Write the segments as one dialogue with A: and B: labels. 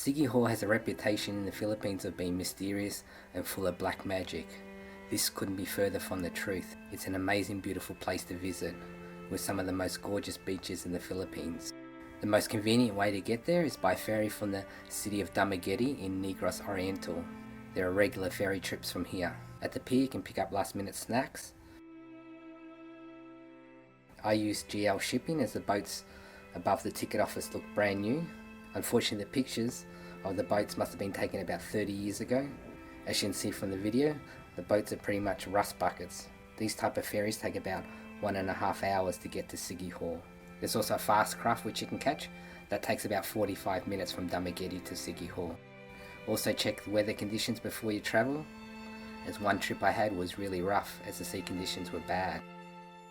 A: Siquijor has a reputation in the Philippines of being mysterious and full of black magic. This couldn't be further from the truth. It's an amazing, beautiful place to visit, with some of the most gorgeous beaches in the Philippines. The most convenient way to get there is by ferry from the city of Dumaguete in Negros Oriental. There are regular ferry trips from here. At the pier you can pick up last minute snacks. I used GL shipping as the boats above the ticket office look brand new. Unfortunately, the pictures of the boats must have been taken about 30 years ago. As you can see from the video, the boats are pretty much rust buckets. These type of ferries take about 1.5 hours to get to Siquijor. There's also a fast craft which you can catch that takes about 45 minutes from Dumaguete to Siquijor. Also check the weather conditions before you travel, as one trip I had was really rough as the sea conditions were bad.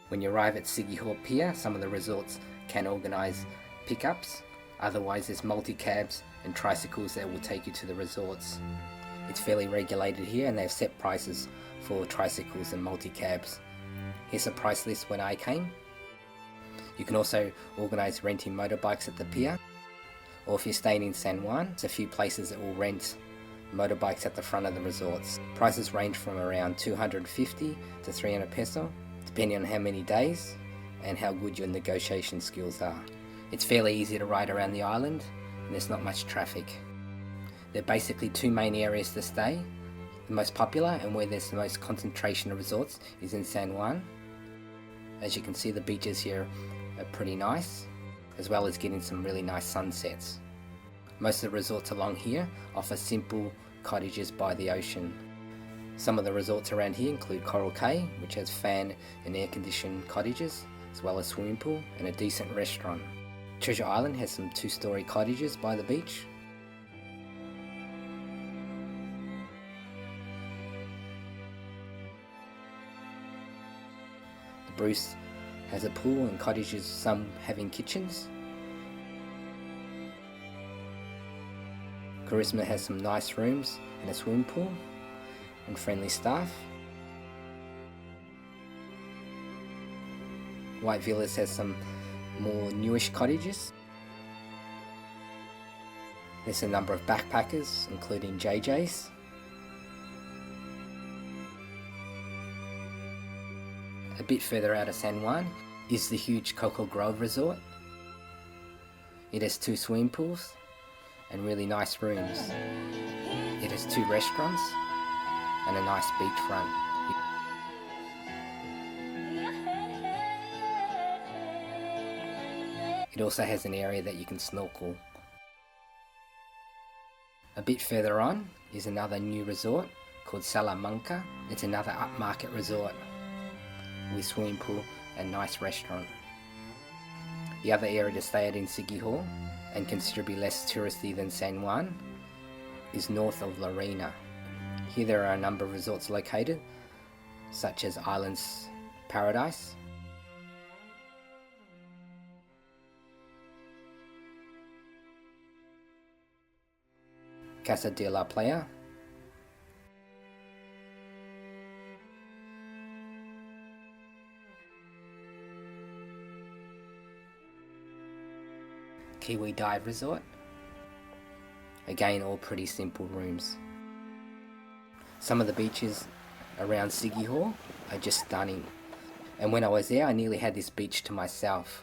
A: When you arrive at Siquijor Pier, some of the resorts can organise pickups. Otherwise there's multi-cabs and tricycles that will take you to the resorts. It's fairly regulated here and they've set prices for tricycles and multi-cabs. Here's a price list when I came. You can also organise renting motorbikes at the pier, or if you're staying in San Juan, there's a few places that will rent motorbikes at the front of the resorts. Prices range from around 250 to 300 peso, depending on how many days and how good your negotiation skills are. It's fairly easy to ride around the island and there's not much traffic. There are basically two main areas to stay. The most popular and where there's the most concentration of resorts is in San Juan. As you can see, the beaches here are pretty nice, as well as getting some really nice sunsets. Most of the resorts along here offer simple cottages by the ocean. Some of the resorts around here include Coral Cay, which has fan and air conditioned cottages, as well as swimming pool and a decent restaurant. Treasure Island has some 2-story cottages by the beach. The Bruce has a pool and cottages, some having kitchens. Charisma has some nice rooms and a swimming pool and friendly staff. White Villas has some more newish cottages. There's a number of backpackers, including JJ's. A bit further out of San Juan is the huge Coco Grove Resort. It has 2 swimming pools and really nice rooms. It has 2 restaurants and a nice beachfront. It also has an area that you can snorkel. A bit further on is another new resort called Salamanca. It's another upmarket resort with swimming pool and nice restaurant. The other area to stay at in Siquijor, and considerably less touristy than San Juan, is north of Lorena. Here there are a number of resorts located, such as Islands Paradise, Casa de la Playa, Kiwi Dive Resort. Again, all pretty simple rooms. Some of the beaches around Siquijor are just stunning, and when I was there I nearly had this beach to myself.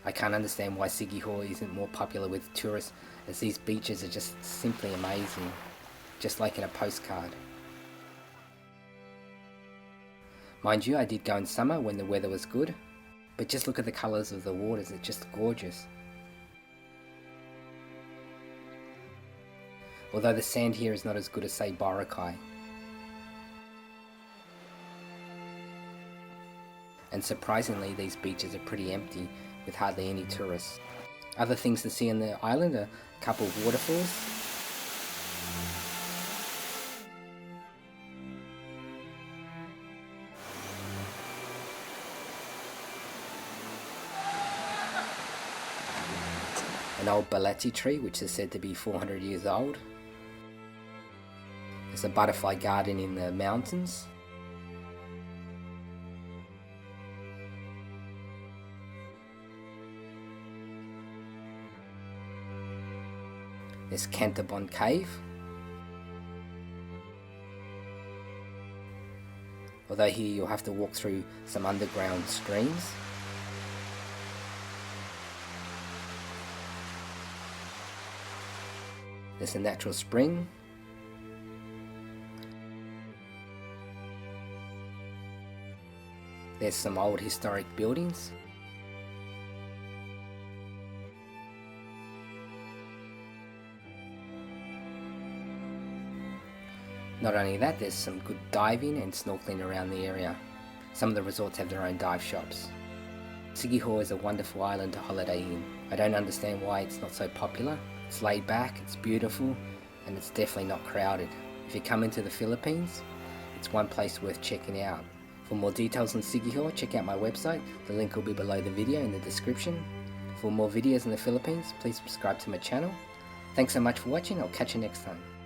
A: I can't understand why Siquijor isn't more popular with tourists, as these beaches are just simply amazing, just like in a postcard. Mind you, I did go in summer when the weather was good, but just look at the colours of the waters, it's just gorgeous. Although the sand here is not as good as, say, Boracay. And surprisingly, these beaches are pretty empty, with hardly any tourists. Other things to see on the island are a couple of waterfalls. An old balete tree which is said to be 400 years old. There's a butterfly garden in the mountains. There's Cantabon Cave. Although here you'll have to walk through some underground screens. There's a natural spring. There's some old historic buildings. Not only that, there's some good diving and snorkeling around the area. Some of the resorts have their own dive shops. Sigiho is a wonderful island to holiday in. I don't understand why it's not so popular. It's laid back, it's beautiful, and it's definitely not crowded. If you come into the Philippines, it's one place worth checking out. For more details on Sigiho, check out my website. The link will be below the video in the description. For more videos in the Philippines, please subscribe to my channel. Thanks so much for watching. I'll catch you next time.